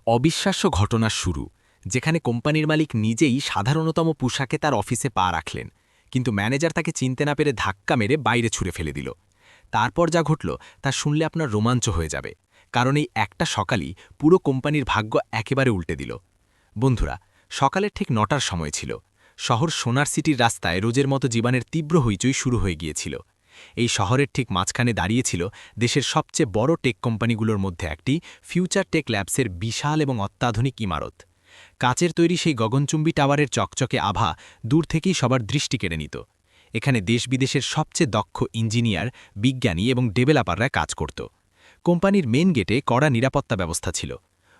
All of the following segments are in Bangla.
অবিশ্বাস্য ঘটনার শুরু, যেখানে কোম্পানির মালিক নিজেই সাধারণতম পোশাকে তার অফিসে পা রাখলেন, কিন্তু ম্যানেজার তাকে চিনতে না পেরে ধাক্কা মেরে বাইরে ছুঁড়ে ফেলে দিল। তারপর যা ঘটল তা শুনলে আপনার রোমাঞ্চ হয়ে যাবে, কারণ এই একটা সকালই পুরো কোম্পানির ভাগ্য একেবারে উল্টে দিল। বন্ধুরা, সকালের ঠিক ৯টার সময় ছিল। শহর সোনার সিটির রাস্তায় রোজের মতো জীবনের তীব্র হইচই শুরু হয়ে গিয়েছিল। এই শহরের ঠিক মাঝখানে দাঁড়িয়েছিল দেশের সবচেয়ে বড় টেক কোম্পানিগুলোর মধ্যে একটি, ফিউচার টেক ল্যাবসের বিশাল এবং অত্যাধুনিক ইমারত। কাচের তৈরি সেই গগনচুম্বী টাওয়ারের চকচকে আভা দূর থেকেই সবার দৃষ্টি কেড়ে নিত। এখানে দেশ বিদেশের সবচেয়ে দক্ষ ইঞ্জিনিয়ার, বিজ্ঞানী এবং ডেভেলপাররা কাজ করত। কোম্পানির মেন গেটে কড়া নিরাপত্তা ব্যবস্থা ছিল।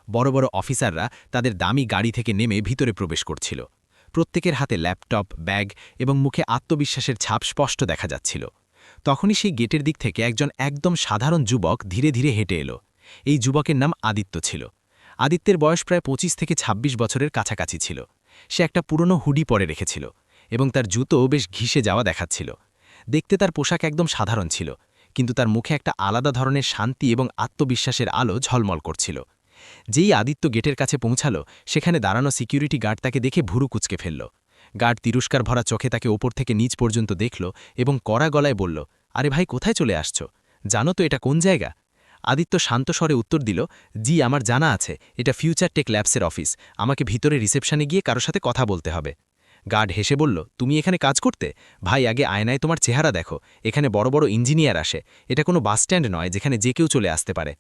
বড় বড় অফিসাররা তাদের দামি গাড়ি থেকে নেমে ভিতরে প্রবেশ করছিল। প্রত্যেকের হাতে ল্যাপটপ, ব্যাগ এবং মুখে আত্মবিশ্বাসের ছাপ স্পষ্ট দেখা যাচ্ছিল। তখনই সেই গেটের দিক থেকে একজন একদম সাধারণ যুবক ধীরে ধীরে হেঁটে এলো। এই যুবকের নাম আদিত্য ছিল। আদিত্যের বয়স প্রায় ২৫ থেকে ২৬ বছরের কাছাকাছি ছিল। সে একটা পুরনো হুডি পরে রেখেছিল এবং তার জুতোও বেশ ঘিসে যাওয়া দেখাচ্ছিল। দেখতে তার পোশাক একদম সাধারণ ছিল, কিন্তু তার মুখে একটা আলাদা ধরনের শান্তি এবং আত্মবিশ্বাসের আলো ঝলমল করছিল। যেই আদিত্য গেটের কাছে পৌঁছালো, সেখানে দাঁড়ানো সিকিউরিটি গার্ড তাকে দেখে ভুরু কুঁচকে ফেলল। গার্ড তিরস্কার ভরা চোখে তাকে ওপর থেকে নিচ পর্যন্ত দেখল এবং কড়া গলায় বলল, আরে ভাই, কোথায় চলে আসছো? জানো তো এটা কোন জায়গা? আদিত্য শান্ত স্বরে উত্তর দিল, জি আমার জানা আছে, এটা ফিউচার টেক ল্যাবসের অফিস। আমাকে ভিতরে রিসেপশনে গিয়ে কারো সাথে কথা বলতে হবে। গার্ড হেসে বলল, তুমি এখানে কাজ করতে? ভাই, আগে আয়নায় তোমার চেহারা দেখো। এখানে বড় বড় ইঞ্জিনিয়ার আসে। এটা কোনো বাসস্ট্যান্ড নয় যেখানে যে কেউ চলে আসতে পারে।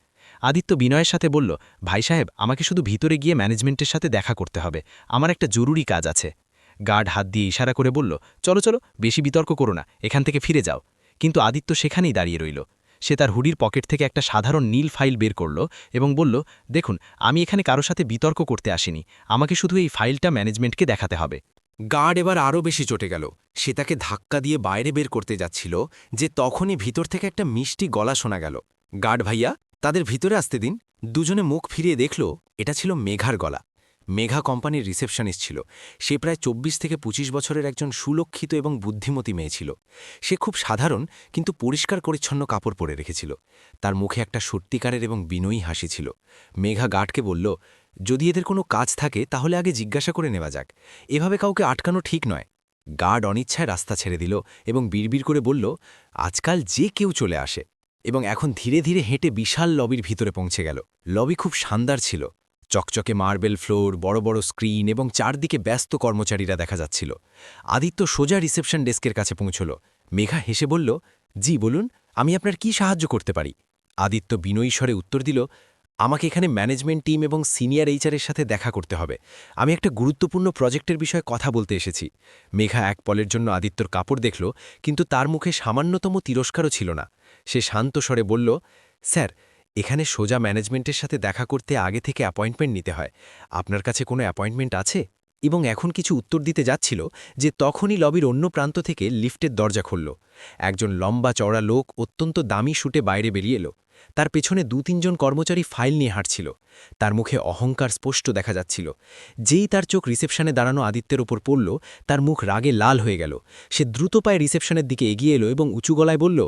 আদিত্য বিনয়ের সাথে বলল, ভাই সাহেব, আমাকে শুধু ভিতরে গিয়ে ম্যানেজমেন্টের সাথে দেখা করতে হবে। আমার একটা জরুরি কাজ আছে। গার্ড হাত দিয়ে ইশারা করে বলল, চলো চলো, বেশি বিতর্ক করো না, এখান থেকে ফিরে যাও। কিন্তু আদিত্য সেখানেই দাঁড়িয়ে রইল। সে তার হুডির পকেট থেকে একটা সাধারণ নীল ফাইল বের করল এবং বলল, দেখুন, আমি এখানে কারো সাথে বিতর্ক করতে আসিনি। আমাকে শুধু এই ফাইলটা ম্যানেজমেন্টকে দেখাতে হবে। গার্ড এবার আরও বেশি চটে গেল। সে তাকে ধাক্কা দিয়ে বাইরে বের করতে যাচ্ছিল যে তখনই ভিতর থেকে একটা মিষ্টি গলা শোনা গেল। গার্ড ভাইয়া, তাদের ভিতরে আসতে দিন। দুজনে মুখ ফিরিয়ে দেখল এটা ছিল মেঘার গলা। মেঘা কোম্পানির রিসেপশনিস্ট ছিল। সে প্রায় ২৪ থেকে ২৫ বছরের একজন সুলক্ষিত এবং বুদ্ধিমতী মেয়ে ছিল। সে খুব সাধারণ কিন্তু পরিষ্কার পরিচ্ছন্ন কাপড় পরে রেখেছিল। তার মুখে একটা সত্যিকারের এবং বিনয়ী হাসি ছিল। মেঘা গার্ডকে বলল, যদি এদের কোনো কাজ থাকে তাহলে আগে জিজ্ঞাসা করে নেওয়া যাক। এভাবে কাউকে আটকানো ঠিক নয়। গার্ড অনিচ্ছায় রাস্তা ছেড়ে দিল এবং বিড়বিড় করে বলল, আজকাল যে কেউ চলে আসে। এবং এখন ধীরে ধীরে হেঁটে বিশাল লবির ভিতরে পৌঁছে গেল। লবি খুব শানদার ছিল। চকচকে মার্বেল ফ্লোর, বড় বড় স্ক্রিন এবং চারদিকে ব্যস্ত কর্মচারীরা দেখা যাচ্ছিল। আদিত্য সোজা রিসেপশন ডেস্কের কাছে পৌঁছল। মেঘা হেসে বলল, জি বলুন, আমি আপনার কি সাহায্য করতে পারি? আদিত্য বিনয়ী স্বরে উত্তর দিল, আমাকে এখানে ম্যানেজমেন্ট টিম এবং সিনিয়র এইচআরের সাথে দেখা করতে হবে। আমি একটা গুরুত্বপূর্ণ প্রজেক্টের বিষয়ে কথা বলতে এসেছি। মেঘা এক পলের জন্য আদিত্যর কাপড় দেখল, কিন্তু তার মুখে সামান্যতম তিরস্কারও ছিল না। সে শান্ত স্বরে বলল, স্যার, এখানে সোজা ম্যানেজমেন্টের সাথে দেখা করতে আগে থেকে অ্যাপয়েন্টমেন্ট নিতে হয়। আপনার কাছে কোনো অ্যাপয়েন্টমেন্ট আছে? এবং এখন কিছু উত্তর দিতে যাচ্ছিল যে তখনই লবির অন্য প্রান্ত থেকে লিফটের দরজা খুলল। একজন লম্বা চওড়া লোক অত্যন্ত দামি শুটে বাইরে বেরিয়ে এলো। তার পেছনে ২-৩ জন কর্মচারী ফাইল নিয়ে হাঁটছিল। তার মুখে অহংকার স্পষ্ট দেখা যাচ্ছিল। যেই তার চোখ রিসেপশনে দাঁড়ানো আদিত্যের ওপর পড়ল, তার মুখ রাগে লাল হয়ে গেল। সে দ্রুত পায়ে রিসেপশনের দিকে এগিয়ে এলো এবং উঁচু গলায় বলল,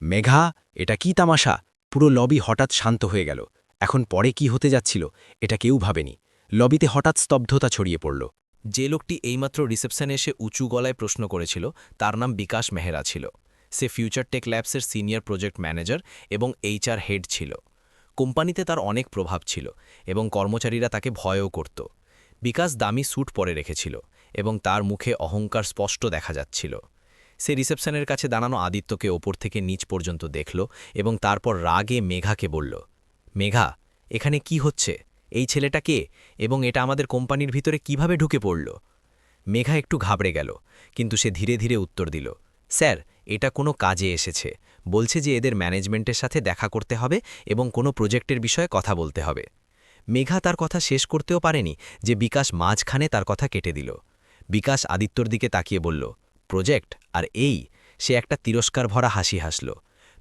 মেঘা, এটা কি তামাশা? পুরো লবি হঠাৎ শান্ত হয়ে গেল। এখন পরে কি হতে যাচ্ছিল এটা কেউ ভাবেনি। লবিতে হঠাৎ স্তব্ধতা ছড়িয়ে পড়ল। যে লোকটি এইমাত্র রিসেপশনে এসে উঁচু গলায় প্রশ্ন করেছিল, তার নাম বিকাশ মেহরা ছিল। সে ফিউচার টেক ল্যাবসের সিনিয়র প্রজেক্ট ম্যানেজার এবং এইচআর হেড ছিল। কোম্পানিতে তার অনেক প্রভাব ছিল এবং কর্মচারীরা তাকে ভয়ও করত। বিকাশ দামি স্যুট পরে রেখেছিল এবং তার মুখে অহংকার স্পষ্ট দেখা যাচ্ছিল। সে রিসেপশনের কাছে দাঁড়ানো আদিত্যকে ওপর থেকে নিচ পর্যন্ত দেখল এবং তারপর রাগে মেঘাকে বলল, মেঘা, এখানে কি হচ্ছে? এই ছেলেটা কে এবং এটা আমাদের কোম্পানির ভিতরে কিভাবে ঢুকে পড়ল? মেঘা একটু ঘাবড়ে গেল, কিন্তু সে ধীরে ধীরে উত্তর দিল, স্যার, এটা কোনো কাজে এসেছে। বলছে যে এদের ম্যানেজমেন্টের সাথে দেখা করতে হবে এবং কোনো প্রজেক্টের বিষয়ে কথা বলতে হবে। মেঘা তার কথা শেষ করতেও পারেনি যে বিকাশ মাঝখানে তার কথা কেটে দিল। বিকাশ আদিত্যর দিকে তাকিয়ে বলল, প্রজেক্ট আর এই? সে একটা তিরস্কার ভরা হাসি হাসল।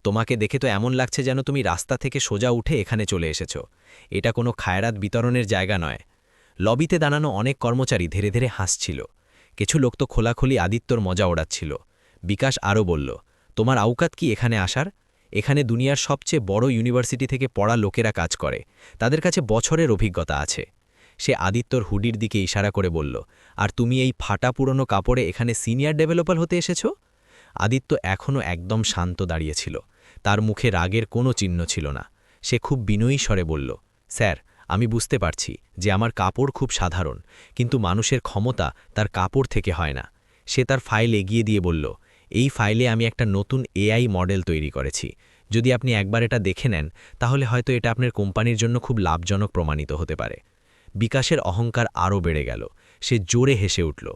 তোমাকে দেখে তো এমন লাগছে যেন তুমি রাস্তা থেকে সোজা উঠে এখানে চলে এসেছ। এটা কোনো খায়রাত বিতরণের জায়গা নয়। লবিতে দাঁড়ানো অনেক কর্মচারী ধীরে ধীরে হাসছিল। কিছু লোক তো খোলাখুলি আদিত্যর মজা ওড়াচ্ছিল। বিকাশ আরও বলল, তোমার আউকাত কি এখানে আসার? এখানে দুনিয়ার সবচেয়ে বড় ইউনিভার্সিটি থেকে পড়া লোকেরা কাজ করে, তাদের কাছে বছরের অভিজ্ঞতা আছে। সে আদিত্যর হুডির দিকে ইশারা করে বলল, আর তুমি এই ফাটা পুরনো কাপড়ে এখানে সিনিয়র ডেভেলপার হতে এসেছ? আদিত্য এখনও একদম শান্ত দাঁড়িয়েছিল, তার মুখে রাগের কোনো চিহ্ন ছিল না। সে খুব বিনয়ী স্বরে বলল, স্যার, আমি বুঝতে পারছি যে আমার কাপড় খুব সাধারণ, কিন্তু মানুষের ক্ষমতা তার কাপড় থেকে হয় না। সে তার ফাইল এগিয়ে দিয়ে বলল, এই ফাইলে আমি একটা নতুন এআই মডেল তৈরি করেছি। যদি আপনি একবার এটা দেখে নেন তাহলে হয়তো এটা আপনার কোম্পানির জন্য খুব লাভজনক প্রমাণিত হতে পারে। বিকাশের অহংকার আরও বেড়ে গেল। সে জোরে হেসে উঠল,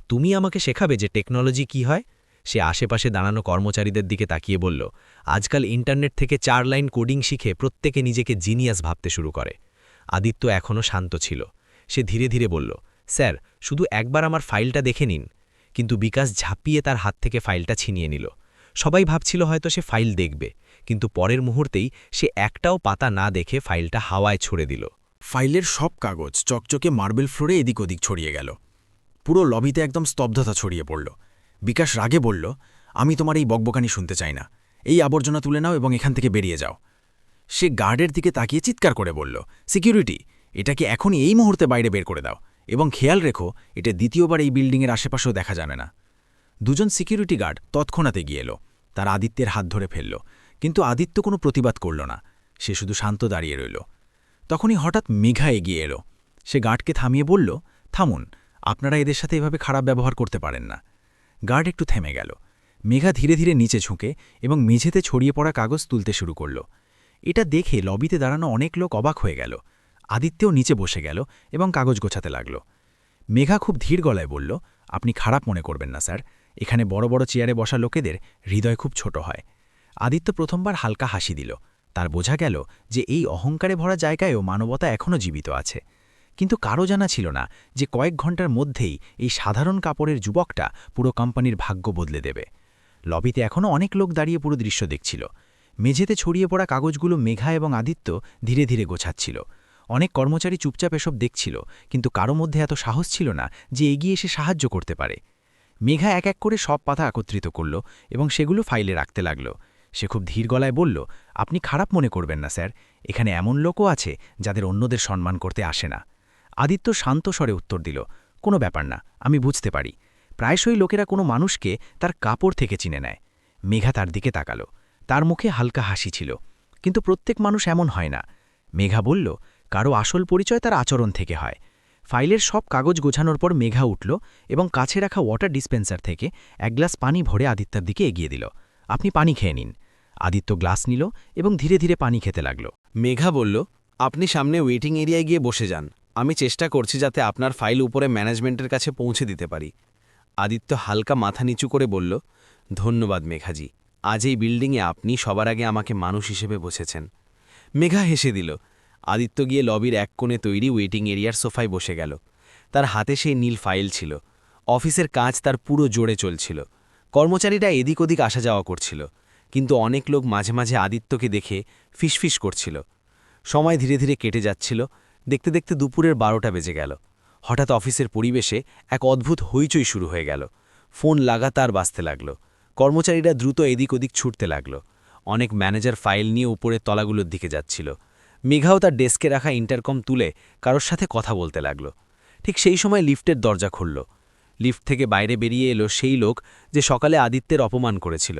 তুমি আমাকে শেখাবে যে টেকনোলজি কি হয়? সে আশেপাশে দাঁড়ানো কর্মচারীদের দিকে তাকিয়ে বলল, আজকাল ইন্টারনেট থেকে 4 লাইন কোডিং শিখে প্রত্যেকে নিজেকে জিনিয়াস ভাবতে শুরু করে। আদিত্য এখনও শান্ত ছিল। সে ধীরে ধীরে বলল, স্যার, শুধু একবার আমার ফাইলটা দেখে নিন। কিন্তু বিকাশ ঝাঁপিয়ে তার হাত থেকে ফাইলটা ছিনিয়ে নিল। সবাই ভাবছিল হয়তো সে ফাইল দেখবে, কিন্তু পরের মুহূর্তেই সে একটাও পাতা না দেখে ফাইলটা হাওয়ায় ছুড়ে দিল। ফাইলের সব কাগজ চকচকে মার্বেল ফ্লোরে এদিক ওদিক ছড়িয়ে গেল। পুরো লবিতে একদম স্তব্ধতা ছড়িয়ে পড়ল। বিকাশ রাগে বলল, আমি তোমার এই বকবকানি শুনতে চাই না। এই আবর্জনা তুলে নাও এবং এখান থেকে বেরিয়ে যাও। সে গার্ডের দিকে তাকিয়ে চিৎকার করে বলল, সিকিউরিটি, এটাকে এখনই এই মুহূর্তে বাইরে বের করে দাও এবং খেয়াল রেখো এটা দ্বিতীয়বার এই বিল্ডিংয়ের আশেপাশেও দেখা যাবে না। দুজন সিকিউরিটি গার্ড তৎক্ষণাৎ এগিয়ে এলো। তার আদিত্যের হাত ধরে ফেলল, কিন্তু আদিত্য কোনো প্রতিবাদ করল না। সে শুধু শান্ত দাঁড়িয়ে রইল। তখনই হঠাৎ মেঘা এগিয়ে এলো। সে গার্ডকে থামিয়ে বলল, থামুন, আপনারা এদের সাথে এভাবে খারাপ ব্যবহার করতে পারেন না। গার্ড একটু থেমে গেল। মেঘা ধীরে ধীরে নিচে ঝুঁকে এবং মেঝেতে ছড়িয়ে পড়া কাগজ তুলতে শুরু করল। এটা দেখে লবিতে দাঁড়ানো অনেক লোক অবাক হয়ে গেল। আদিত্যও নিচে বসে গেল এবং কাগজ গোছাতে লাগল। মেঘা খুব ধীর গলায় বলল, আপনি খারাপ মনে করবেন না স্যার, এখানে বড় বড় চেয়ারে বসা লোকেদের হৃদয় খুব ছোট হয়। আদিত্য প্রথমবার হালকা হাসি দিল। তার বোঝা গেল যে এই অহংকারে ভরা জায়গায়ও মানবতা এখনও জীবিত আছে। কিন্তু কারও জানা ছিল না যে কয়েক ঘন্টার মধ্যেই এই সাধারণ কাপড়ের যুবকটা পুরো কোম্পানির ভাগ্য বদলে দেবে। লবিতে এখনও অনেক লোক দাঁড়িয়ে পুরো দৃশ্য দেখছিল। মেঝেতে ছড়িয়ে পড়া কাগজগুলো মেঘা এবং আদিত্য ধীরে ধীরে গোছাচ্ছিল। অনেক কর্মচারী চুপচাপ এসব দেখছিল, কিন্তু কারো মধ্যে এত সাহস ছিল না যে এগিয়ে এসে সাহায্য করতে পারে। মেঘা এক এক করে সব পাতা একত্রিত করল এবং সেগুলো ফাইলে রাখতে লাগল। সে খুব ধীর গলায় বলল, আপনি খারাপ মনে করবেন না স্যার, এখানে এমন লোকও আছে যাদের অন্যদের সম্মান করতে আসে না। আদিত্য শান্ত স্বরে উত্তর দিল, কোনো ব্যাপার না, আমি বুঝতে পারি। প্রায়শই লোকেরা কোনো মানুষকে তার কাপড় থেকে চিনে নেয়। মেঘা তার দিকে তাকালো। তার মুখে হালকা হাসি ছিল। কিন্তু প্রত্যেক মানুষ এমন হয় না। মেঘা বলল, কারো আসল পরিচয় তার আচরণ থেকে হয়। ফাইলের সব কাগজ গোছানোর পর মেঘা উঠল এবং কাছে রাখা ওয়াটার ডিসপেন্সার থেকে এক গ্লাস পানি ভরে আদিত্যর দিকে এগিয়ে দিল। আপনি পানি খেয়ে নিন। আদিত্য গ্লাস নিল এবং ধীরে ধীরে পানি খেতে লাগল। মেঘা বলল, আপনি সামনে ওয়েটিং এরিয়ায় গিয়ে বসে যান। আমি চেষ্টা করছি যাতে আপনার ফাইল উপরে ম্যানেজমেন্টের কাছে পৌঁছে দিতে পারি। আদিত্য হালকা মাথা নিচু করে বলল, ধন্যবাদ মেঘাজি, আজ এই বিল্ডিংয়ে আপনি সবার আগে আমাকে মানুষ হিসেবে বসেছেন। মেঘা হেসে দিল। আদিত্য গিয়ে লবির এক কোণে তৈরি ওয়েটিং এরিয়ার সোফায় বসে গেল। তার হাতে সেই নীল ফাইল ছিল। অফিসের কাজ তার পুরো জোরে চলছিল। কর্মচারীরা এদিক ওদিক আসা যাওয়া করছিল, কিন্তু অনেক লোক মাঝে মাঝে আদিত্যকে দেখে ফিসফিস করছিল। সময় ধীরে ধীরে কেটে যাচ্ছিল। দেখতে দেখতে দুপুরের 12টা বেজে গেল। হঠাৎ অফিসের পরিবেশে এক অদ্ভুত হইচই শুরু হয়ে গেল। ফোন লাগাতার বাজতে লাগল। কর্মচারীরা দ্রুত এদিক ওদিক ছুটতে লাগল। অনেক ম্যানেজার ফাইল নিয়ে উপরের তলাগুলোর দিকে যাচ্ছিল। মেঘাও তার ডেস্কে রাখা ইন্টারকম তুলে কারোর সাথে কথা বলতে লাগল। ঠিক সেই সময় লিফটের দরজা খুলল। লিফট থেকে বাইরে বেরিয়ে এলো সেই লোক যে সকালে আদিত্যের অপমান করেছিল,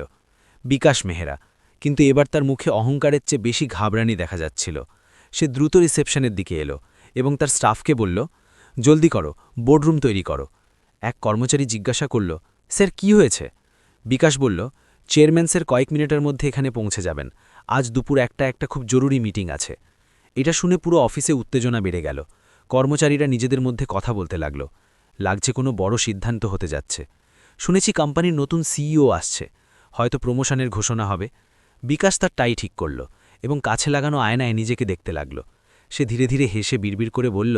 বিকাশ মেহরা। কিন্তু এবার তার মুখে অহংকারের চেয়ে বেশি ঘাবড়ানি দেখা যাচ্ছিল। সে দ্রুত রিসেপশনের দিকে এলো এবং তার স্টাফকে বলল, জলদি করো, বোর্ডরুম তৈরি করো। এক কর্মচারী জিজ্ঞাসা করল, স্যার কি হয়েছে? বিকাশ বলল, চেয়ারম্যান স্যার কয়েক মিনিটের মধ্যে এখানে পৌঁছে যাবেন। আজ দুপুর একটা খুব জরুরি মিটিং আছে। এটা শুনে পুরো অফিসে উত্তেজনা বেড়ে গেল। কর্মচারীরা নিজেদের মধ্যে কথা বলতে লাগল। লাগছে কোনো বড় সিদ্ধান্ত হতে যাচ্ছে। শুনেছি কোম্পানির নতুন সিইও আসছে, হয়তো প্রমোশনের ঘোষণা হবে। বিকাশ তার টাই ঠিক করল এবং কাছে লাগানো আয়নায় নিজেকে দেখতে লাগল। সে ধীরে ধীরে হেসে বিড়বিড় করে বলল,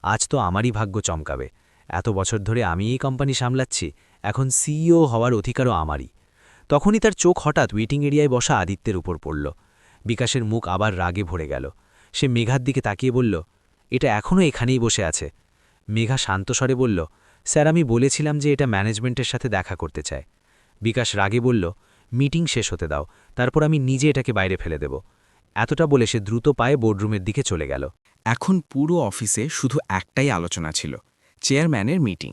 আজ তো আমারই ভাগ্য চমকাবে। এত বছর ধরে আমি এই কোম্পানি সামলাচ্ছি, এখন সিইও হওয়ার অধিকারও আমারই। তখনই তার চোখ হঠাৎ ওয়েটিং এরিয়ায় বসা আদিত্যের উপর পড়ল। বিকাশের মুখ আবার রাগে ভরে গেল। সে মেঘার দিকে তাকিয়ে বলল, এটা এখনও এখানেই বসে আছে। মেঘা শান্ত স্বরে বলল, স্যার আমি বলেছিলাম যে এটা ম্যানেজমেন্টের সাথে দেখা করতে চায়। বিকাশ রাগে বলল, মিটিং শেষ হতে দাও, তারপর আমি নিজে এটাকে বাইরে ফেলে দেব। এতটা বলে সে দ্রুত পায়ে বোর্ডরুমের দিকে চলে গেল। এখন পুরো অফিসে শুধু একটাই আলোচনা ছিল, চেয়ারম্যানের মিটিং।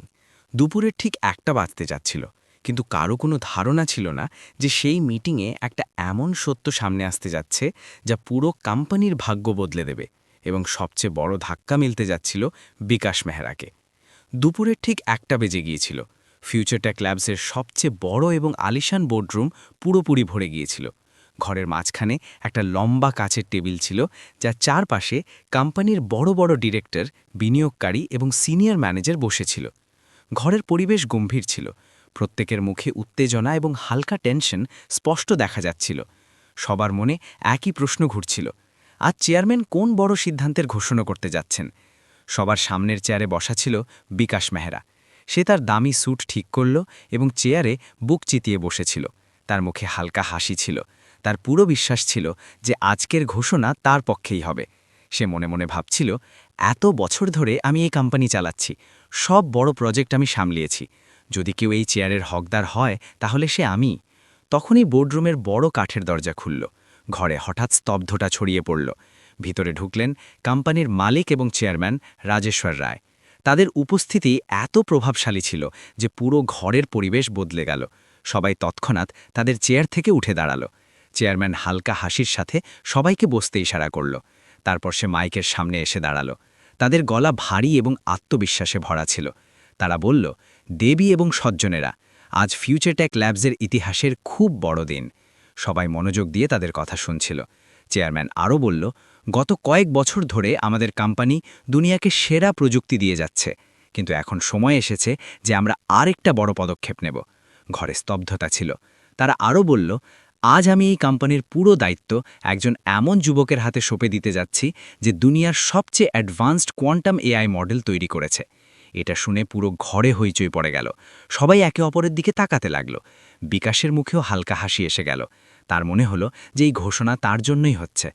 দুপুরের ঠিক 1টা বাজতে যাচ্ছিল, কিন্তু কারো কোনো ধারণা ছিল না যে সেই মিটিংয়ে একটা এমন সত্য সামনে আসতে যাচ্ছে যা পুরো কোম্পানির ভাগ্য বদলে দেবে, এবং সবচেয়ে বড় ধাক্কা মিলতে যাচ্ছিল বিকাশ মেহরাকে। দুপুরের ঠিক 1টা বেজে গিয়েছিল। ফিউচারটেক ল্যাবসের সবচেয়ে বড় এবং আলিশান বোর্ডরুম পুরোপুরি ভরে গিয়েছিল। ঘরের মাঝখানে একটা লম্বা কাচের টেবিল ছিল, যার চারপাশে কোম্পানির বড় বড় ডিরেক্টর, বিনিয়োগকারী এবং সিনিয়র ম্যানেজার বসেছিল। ঘরের পরিবেশ গম্ভীর ছিল, প্রত্যেকের মুখে উত্তেজনা এবং হালকা টেনশন স্পষ্ট দেখা যাচ্ছিল। সবার মনে একই প্রশ্ন ঘুরছিল, আজ চেয়ারম্যান কোন বড় সিদ্ধান্তের ঘোষণা করতে যাচ্ছেন। সবার সামনের চেয়ারে বসা ছিল বিকাশ মেহরা। সে তার দামি স্যুট ঠিক করল এবং চেয়ারে বুক চিতিয়ে বসেছিল। তার মুখে হালকা হাসি ছিল, তার পুরো বিশ্বাস ছিল যে আজকের ঘোষণা তার পক্ষেই হবে। সে মনে মনে ভাবছিল, এত বছর ধরে আমি এই কোম্পানি চালাচ্ছি, সব বড় প্রজেক্ট আমি সামলিয়েছি, যদি কেউ এই চেয়ারের হকদার হয় তাহলে সে আমি। তখনই বোর্ডরুমের বড় কাঠের দরজা খুলল। ঘরে হঠাৎ স্তব্ধতা ছড়িয়ে পড়ল। ভিতরে ঢুকলেন কোম্পানির মালিক এবং চেয়ারম্যান রাজেশ্বর রায়। তাদের উপস্থিতি এত প্রভাবশালী ছিল যে পুরো ঘরের পরিবেশ বদলে গেল। সবাই তৎক্ষণাৎ তাদের চেয়ার থেকে উঠে দাঁড়াল। চেয়ারম্যান হালকা হাসির সাথে সবাইকে বসতে ইশারা করল। তারপর সে মাইকের সামনে এসে দাঁড়াল। তাদের গলা ভারী এবং আত্মবিশ্বাসে ভরা ছিল। তারা বলল, দেবী এবং সজ্জনেরা, আজ ফিউচারটেক ল্যাবসের ইতিহাসের খুব বড় দিন। সবাই মনোযোগ দিয়ে তাদের কথা শুনছিল। চেয়ারম্যান আরও বলল, গত কয়েক বছর ধরে আমাদের কোম্পানি দুনিয়াকে সেরা প্রযুক্তি দিয়ে যাচ্ছে, কিন্তু এখন সময় এসেছে যে আমরা আরেকটা বড় পদক্ষেপ নেব। ঘরে স্তব্ধতা ছিল। তারা আরও বলল, আজ আমি এই কোম্পানির পুরো দায়িত্ব একজন এমন যুবকের হাতে সঁপে দিতে যাচ্ছি যে দুনিয়ার সবচেয়ে অ্যাডভান্সড কোয়ান্টাম এআই মডেল তৈরি করেছে। এটা শুনে পুরো ঘরে হইচই পড়ে গেল। সবাই একে অপরের দিকে তাকাতে লাগল। বিকাশের মুখেও হালকা হাসি এসে গেল। তার মনে হলো যে এই ঘোষণা তার জন্যই হচ্ছে।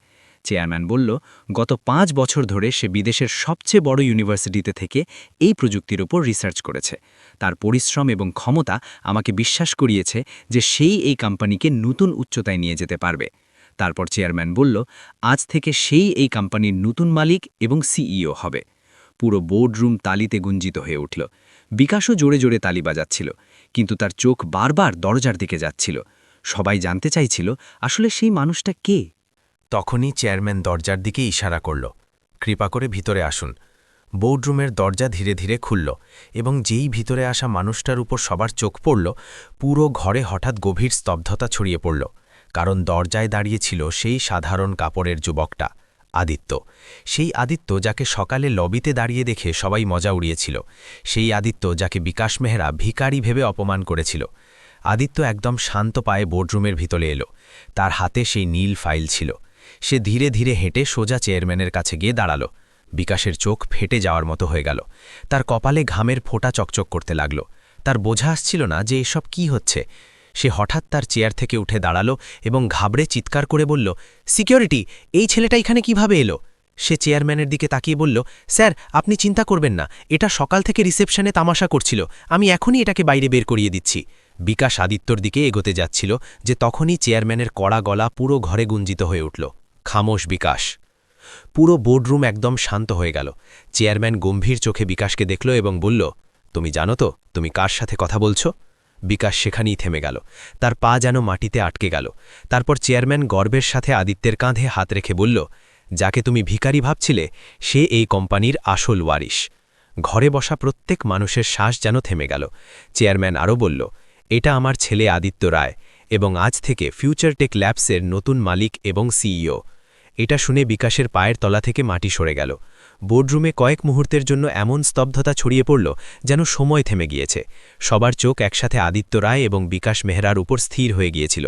চেয়ারম্যান বলল, গত 5 বছর ধরে সে বিদেশের সবচেয়ে বড় ইউনিভার্সিটিতে থেকে এই প্রযুক্তির উপর রিসার্চ করেছে। তার পরিশ্রম এবং ক্ষমতা আমাকে বিশ্বাস করিয়েছে যে সেই এই কোম্পানিকে নতুন উচ্চতায় নিয়ে যেতে পারবে। তারপর চেয়ারম্যান বলল, আজ থেকে সেই এই কোম্পানির নতুন মালিক এবং সিইও হবে। পুরো বোর্ডরুম তালিতে গুঞ্জিত হয়ে উঠল। বিকাশও জোরে জোরে তালি বাজাচ্ছিল, কিন্তু তার চোখ বারবার দরজার দিকে যাচ্ছিল। সবাই জানতে চাইছিল আসলে সেই মানুষটা কে। তখনই চেয়ারম্যান দরজার দিকে ইশারা করল, কৃপা করে ভিতরে আসুন। বোর্ডরুমের দরজা ধীরে ধীরে খুলল এবং যেই ভিতরে আসা মানুষটার উপর সবার চোখ পড়ল, পুরো ঘরে হঠাৎ গভীর স্তব্ধতা ছড়িয়ে পড়ল। কারণ দরজায় দাঁড়িয়েছিল সেই সাধারণ কাপড়ের যুবকটা, আদিত্য। সেই আদিত্য যাকে সকালে লবিতে দাঁড়িয়ে দেখে সবাই মজা উড়িয়েছিল। সেই আদিত্য যাকে বিকাশ মেহরা ভিখারি ভেবে অপমান করেছিল। আদিত্য একদম শান্ত পায়ে বোর্ডরুমের ভিতরে এলো। তার হাতে সেই নীল ফাইল ছিল। সে ধীরে ধীরে হেঁটে সোজা চেয়ারম্যানের কাছে গিয়ে দাঁড়াল। বিকাশের চোখ ফেটে যাওয়ার মতো হয়ে গেল। তার কপালে ঘামের ফোঁটা চকচক করতে লাগল। তার বোঝা আসছিল না যে এসব কি হচ্ছে। সে হঠাৎ তার চেয়ার থেকে উঠে দাঁড়াল এবং ঘাবড়ে চিৎকার করে বলল, সিকিউরিটি, এই ছেলেটা এখানে কিভাবে এলো? সে চেয়ারম্যানের দিকে তাকিয়ে বলল, স্যার, আপনি চিন্তা করবেন না, এটা সকাল থেকে রিসেপশনে তামাশা করছিল, আমি এখনই এটাকে বাইরে বের করিয়ে দিচ্ছি। বিকাশ আদিত্যর দিকে এগোতে যাচ্ছিল যে তখনই চেয়ারম্যানের কড়া গলা পুরো ঘরে গুঞ্জিত হয়ে উঠল, খামোশ বিকাশ। পুরো বোর্ডরুম একদম শান্ত হয়ে গেল। চেয়ারম্যান গম্ভীর চোখে বিকাশকে দেখল এবং বলল, তুমি জানো তো তুমি কার সাথে কথা বলছো? বিকাশ সেখানেই থেমে গেল। তার পা যেন মাটিতে আটকে গেল। তারপর চেয়ারম্যান গর্বের সাথে আদিত্যের কাঁধে হাত রেখে বলল, যাকে তুমি ভিখারি ভাবছিলে সে এই কোম্পানির আসল ওয়ারিশ। ঘরে বসা প্রত্যেক মানুষের শ্বাস যেন থেমে গেল। চেয়ারম্যান আরও বলল, এটা আমার ছেলে আদিত্য রায় এবং আজ থেকে ফিউচারটেক ল্যাবসের নতুন মালিক এবং সিইও। এটা শুনে বিকাশের পায়ের তলা থেকে মাটি সরে গেল। বোর্ডরুমে কয়েক মুহূর্তের জন্য এমন স্তব্ধতা ছড়িয়ে পড়ল যেন সময় থেমে গিয়েছে। সবার চোখ একসাথে আদিত্য রায় এবং বিকাশ মেহরার উপর স্থির হয়ে গিয়েছিল।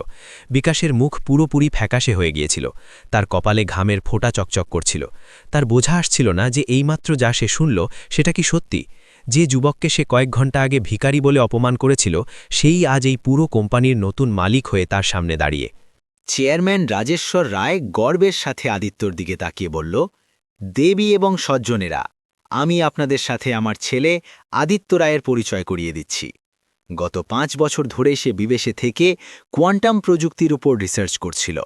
বিকাশের মুখ পুরোপুরি ফ্যাকাশে হয়ে গিয়েছিল। তার কপালে ঘামের ফোঁটা চকচক করছিল। তার বোঝা আসছিল না যে এইমাত্র যা সে শুনল সেটা কি সত্যি। যে যুবককে সে কয়েক ঘন্টা আগে ভিখারি বলে অপমান করেছিল, সেই আজ এই পুরো কোম্পানির নতুন মালিক হয়ে তার সামনে দাঁড়িয়ে। চেয়ারম্যান রাজেশ্বর রায় গর্বের সাথে আদিত্যর দিকে তাকিয়ে বলল, দেবী এবং সজ্জনেরা, আমি আপনাদের সাথে আমার ছেলে আদিত্য রায়ের পরিচয় করিয়ে দিচ্ছি। গত 5 বছর ধরে সে বিদেশে থেকে কোয়ান্টাম প্রযুক্তির উপর রিসার্চ করছিল।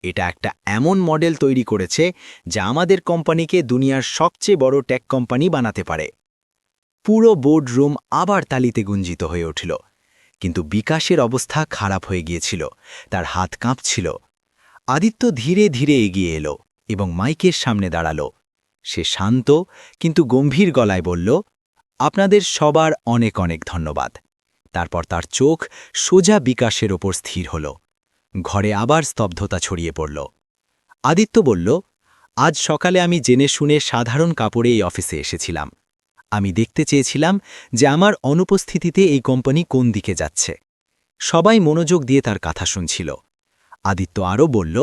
এটা একটা এমন মডেল তৈরি করেছে যা আমাদের কোম্পানিকে দুনিয়ার সবচেয়ে বড় টেক কোম্পানি বানাতে পারে। পুরো বোর্ডরুম আবার তালিতে গুঞ্জিত হয়ে উঠল। কিন্তু বিকাশের অবস্থা খারাপ হয়ে গিয়েছিল, তার হাত কাঁপছিল। আদিত্য ধীরে ধীরে এগিয়ে এলো এবং মাইকের সামনে দাঁড়াল। সে শান্ত কিন্তু গম্ভীর গলায় বলল, আপনাদের সবার অনেক অনেক ধন্যবাদ। তারপর তার চোখ সোজা বিকাশের ওপর স্থির হল। ঘরে আবার স্তব্ধতা ছড়িয়ে পড়ল। আদিত্য বলল, আজ সকালে আমি জেনে শুনে সাধারণ কাপড়ে এই অফিসে এসেছিলাম। আমি দেখতে চেয়েছিলাম যে আমার অনুপস্থিতিতে এই কোম্পানি কোন দিকে যাচ্ছে। সবাই মনোযোগ দিয়ে তার কথা শুনছিল। আদিত্য আরও বলল,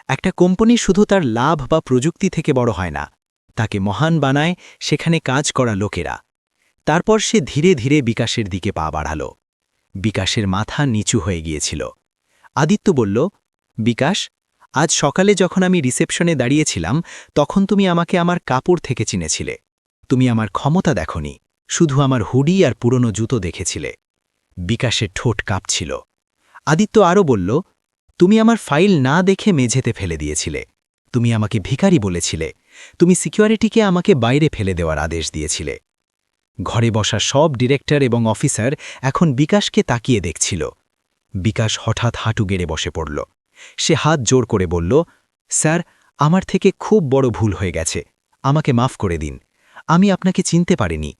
একটা কোম্পানি শুধু তার লাভ বা প্রযুক্তি থেকে বড় হয় না, তাকে মহান বানায় সেখানে কাজ করা লোকেরা। তারপর সে ধীরে ধীরে বিকাশের দিকে পা বাড়াল। বিকাশের মাথা নিচু হয়ে গিয়েছিল। আদিত্য বলল, বিকাশ, আজ সকালে যখন আমি রিসেপশনে দাঁড়িয়েছিলাম তখন তুমি আমাকে আমার কাপড় থেকে চিনেছিলে। তুমি আমার ক্ষমতা দেখনি, শুধু আমার হুডি আর পুরনো জুতো দেখেছিলে। বিকাশের ঠোঁট কাঁপছিল। আদিত্য আরও বলল, তুমি আমার ফাইল না দেখে মেঝেতে ফেলে দিয়েছিলে। তুমি আমাকে ভিখারি বলেছিলে। তুমি সিকিউরিটিকে আমাকে বাইরে ফেলে দেওয়ার আদেশ দিয়েছিলে। ঘরে বসা সব ডিরেক্টর এবং অফিসার এখন বিকাশকে তাকিয়ে দেখছিল। বিকাশ হঠাৎ হাঁটু গেড়ে বসে পড়ল। সে হাত জোর করে বলল, স্যার, আমার থেকে খুব বড় ভুল হয়ে গেছে, আমাকে মাফ করে দিন। আমি আপনাকে চিনতে পারিনি।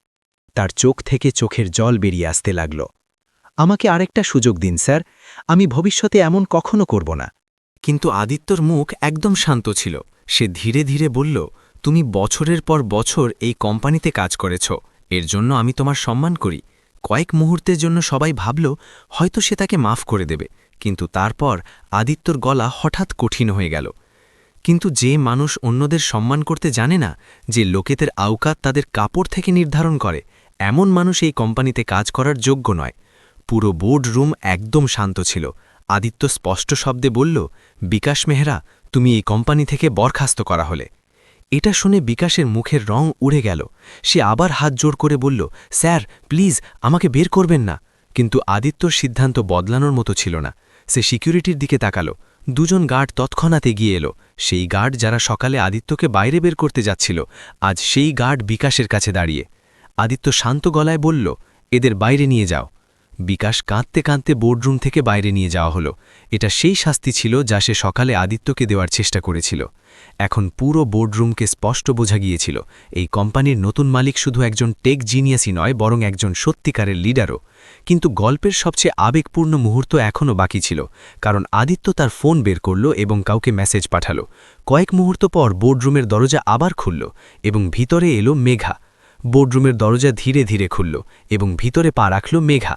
তার চোখ থেকে চোখের জল বেরিয়ে আসতে লাগল। আমাকে আরেকটা সুযোগ দিন স্যার, আমি ভবিষ্যতে এমন কখনো করব না। কিন্তু আদিত্যর মুখ একদম শান্ত ছিল। সে ধীরে ধীরে বলল, তুমি বছরের পর বছর এই কোম্পানিতে কাজ করেছ, এর জন্য আমি তোমার সম্মান করি। কয়েক মুহূর্তের জন্য সবাই ভাবল হয়তো সে তাকে মাফ করে দেবে, কিন্তু তারপর আদিত্যর গলা হঠাৎ কঠিন হয়ে গেল। কিন্তু যে মানুষ অন্যদের সম্মান করতে জানে না, যে লোকেদের আওকাত তাদের কাপড় থেকে নির্ধারণ করে, এমন মানুষ এই কোম্পানিতে কাজ করার যোগ্য নয়। পুরো বোর্ড রুম একদম শান্ত ছিল। আদিত্য স্পষ্ট শব্দে বলল, বিকাশ মেহরা, তুমি এই কোম্পানি থেকে বরখাস্ত করা হলে। এটা শুনে বিকাশের মুখের রং উড়ে গেল। সে আবার হাত জোর করে বলল, স্যার প্লিজ আমাকে বের করবেন না। কিন্তু আদিত্যর সিদ্ধান্ত বদলানোর মতো ছিল না। সে সিকিউরিটির দিকে তাকালো। দুজন গার্ড তৎক্ষণাৎ এগিয়ে এলো। সেই গার্ড যারা সকালে আদিত্যকে বাইরে বের করতে যাচ্ছিল, আজ সেই গার্ড বিকাশের কাছে দাঁড়িয়ে। আদিত্য শান্ত গলায় বলল, এদের বাইরে নিয়ে যাও। বিকাশ কাঁদতে কাঁদতে বোর্ডরুম থেকে বাইরে নিয়ে যাওয়া হলো। এটা সেই শাস্তি ছিল যা সে সকালে আদিত্যকে দেওয়ার চেষ্টা করেছিল। এখন পুরো বোর্ডরুমকে স্পষ্ট বোঝা গিয়েছিল, এই কোম্পানির নতুন মালিক শুধু একজন টেক জিনিয়াসই নয়, বরং একজন সত্যিকারের লিডারও। কিন্তু গল্পের সবচেয়ে আবেগপূর্ণ মুহূর্ত এখনও বাকি ছিল, কারণ আদিত্য তার ফোন বের করল এবং কাউকে মেসেজ পাঠালো। কয়েক মুহূর্ত পর বোর্ডরুমের দরজা আবার খুলল এবং ভিতরে এলো মেঘা। বোর্ডরুমের দরজা ধীরে ধীরে খুলল এবং ভিতরে পা রাখল মেঘা।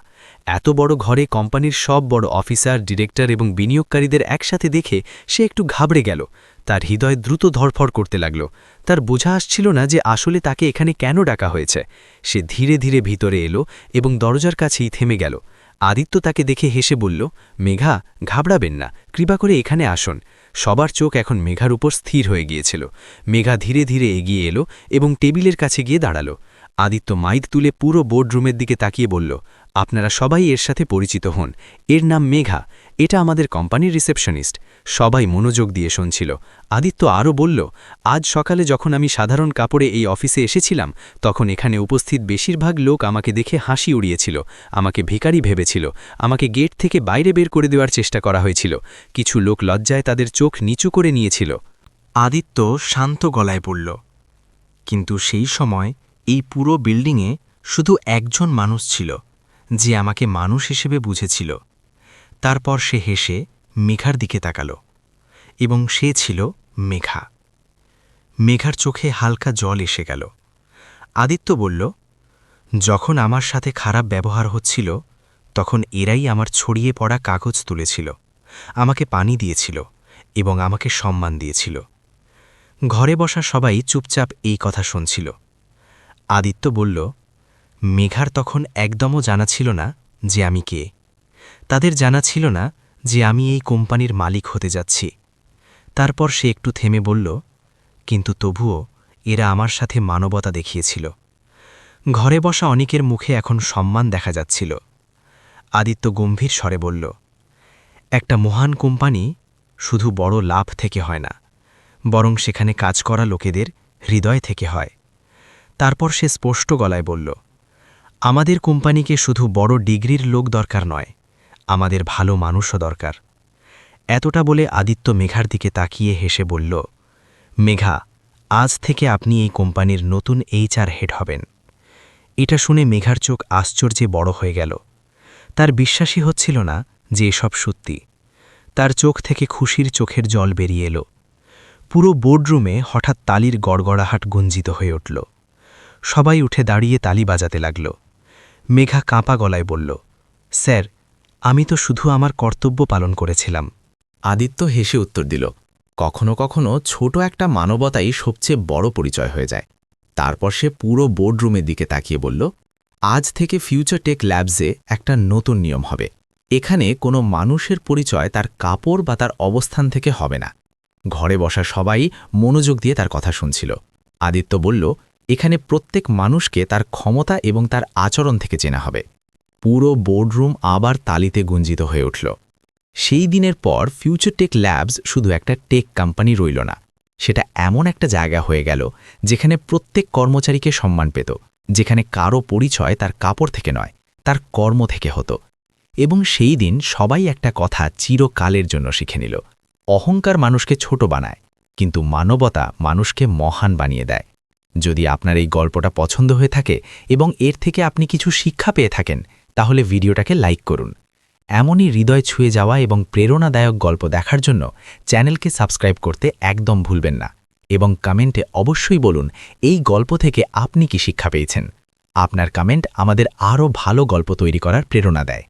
এত বড় ঘরে কোম্পানির সব বড় অফিসার, ডিরেক্টর এবং বিনিয়োগকারীদের একসাথে দেখে সে একটু ঘাবড়ে গেল। তার হৃদয় দ্রুত ধড়ফড় করতে লাগল। তার বোঝা আসছিল না যে আসলে তাকে এখানে কেন ডাকা হয়েছে। সে ধীরে ধীরে ভিতরে এলো এবং দরজার কাছেই থেমে গেল। আদিত্য তাকে দেখে হেসে বলল, মেঘা, ঘাবড়াবেন না, কৃপা করে এখানে আসুন। সবার চোখ এখন মেঘার উপর স্থির হয়ে গিয়েছিল। মেঘা ধীরে ধীরে এগিয়ে এলো এবং টেবিলের কাছে গিয়ে দাঁড়ালো। আদিত্য মাইক তুলে পুরো বোর্ডরুমের দিকে তাকিয়ে বলল, আপনারা সবাই এর সাথে পরিচিত হন। এর নাম মেঘা, এটা আমাদের কোম্পানির রিসেপশনিস্ট। সবাই মনোযোগ দিয়ে শুনছিল। আদিত্য আরও বলল, আজ সকালে যখন আমি সাধারণ কাপড়ে এই অফিসে এসেছিলাম, তখন এখানে উপস্থিত বেশিরভাগ লোক আমাকে দেখে হাসি উড়িয়েছিল, আমাকে ভিখারি ভেবেছিল, আমাকে গেট থেকে বাইরে বের করে দেওয়ার চেষ্টা করা হয়েছিল। কিছু লোক লজ্জায় তাদের চোখ নিচু করে নিয়েছিল। আদিত্য শান্ত গলায় বলল, কিন্তু সেই সময় এই পুরো বিল্ডিংয়ে শুধু একজন মানুষ ছিল যে আমাকে মানুষ হিসেবে বুঝেছিল। তারপর সে হেসে মেঘার দিকে তাকাল এবং সে ছিল মেঘা। মেঘার চোখে হালকা জল এসে গেল। আদিত্য বলল, যখন আমার সাথে খারাপ ব্যবহার হচ্ছিল তখন এরাই আমার ছড়িয়ে পড়া কাগজ তুলেছিল, আমাকে পানি দিয়েছিল এবং আমাকে সম্মান দিয়েছিল। ঘরে বসা সবাই চুপচাপ এই কথা শুনছিল। আদিত্য বলল, মেঘার তখন একদমও জানা ছিল না যে আমি কে। তাদের জানা ছিল না যে আমি এই কোম্পানির মালিক হতে যাচ্ছি। তারপর সে একটু থেমে বলল, কিন্তু তবুও এরা আমার সাথে মানবতা দেখিয়েছিল। ঘরে বসা অনেকের মুখে এখন সম্মান দেখা যাচ্ছিল। আদিত্য গম্ভীর স্বরে বলল, একটা মহান কোম্পানি শুধু বড় লাভ থেকে হয় না, বরং সেখানে কাজ করা লোকেদের হৃদয় থেকে হয়। তারপর সে স্পষ্ট গলায় বলল, আমাদের কোম্পানিকে শুধু বড় ডিগ্রির লোক দরকার নয়, আমাদের ভালো মানুষও দরকার। এতটা বলে আদিত্য মেঘার দিকে তাকিয়ে হেসে বলল, মেঘা, আজ থেকে আপনি এই কোম্পানির নতুন HR হেড হবেন। এটা শুনে মেঘার চোখ আশ্চর্যে বড় হয়ে গেল। তার বিশ্বাসই হচ্ছিল না যে এসব সত্যি। তার চোখ থেকে খুশির চোখের জল বেরিয়ে এলো। পুরো বোর্ডরুমে হঠাৎ তালির গড়গড়াহাট গুঞ্জিত হয়ে উঠল। সবাই উঠে দাঁড়িয়ে তালি বাজাতে লাগল। মেঘা কাঁপা গলায় বলল, স্যার, আমি তো শুধু আমার কর্তব্য পালন করেছিলাম। আদিত্য হেসে উত্তর দিল, কখনো কখনো ছোট একটা মানবতাই সবচেয়ে বড় পরিচয় হয়ে যায়। তারপর সে পুরো বোর্ডরুমের দিকে তাকিয়ে বলল, আজ থেকে ফিউচার টেক ল্যাবসে একটা নতুন নিয়ম হবে। এখানে কোনো মানুষের পরিচয় তার কাপড় বা তার অবস্থান থেকে হবে না। ঘরে বসা সবাই মনোযোগ দিয়ে তার কথা শুনছিল। আদিত্য বলল, এখানে প্রত্যেক মানুষকে তার ক্ষমতা এবং তার আচরণ থেকে চেনা হবে। পুরো বোর্ডরুম আবার তালিতে গুঞ্জিত হয়ে উঠল। সেই দিনের পর ফিউচার টেক ল্যাবস শুধু একটা টেক কোম্পানি রইল না, সেটা এমন একটা জায়গা হয়ে গেল যেখানে প্রত্যেক কর্মচারীকে সম্মান পেত, যেখানে কারো পরিচয় তার কাপড় থেকে নয়, তার কর্ম থেকে হতো। এবং সেই দিন সবাই একটা কথা চিরকালের জন্য শিখে নিল, অহংকার মানুষকে ছোট বানায়, কিন্তু মানবতা মানুষকে মহান বানিয়ে দেয়। যদি আপনার এই গল্পটা পছন্দ হয়ে থাকে এবং এর থেকে আপনি কিছু শিক্ষা পেয়ে থাকেন, তাহলে ভিডিওটাকে লাইক করুন। এমনই হৃদয় ছুঁয়ে যাওয়া এবং প্রেরণাদায়ক গল্প দেখার জন্য চ্যানেলকে সাবস্ক্রাইব করতে একদম ভুলবেন না এবং কমেন্টে অবশ্যই বলুন এই গল্প থেকে আপনি কি শিক্ষা পেয়েছেন। আপনার কমেন্ট আমাদের আরও ভালো গল্প তৈরি করার প্রেরণা দেয়।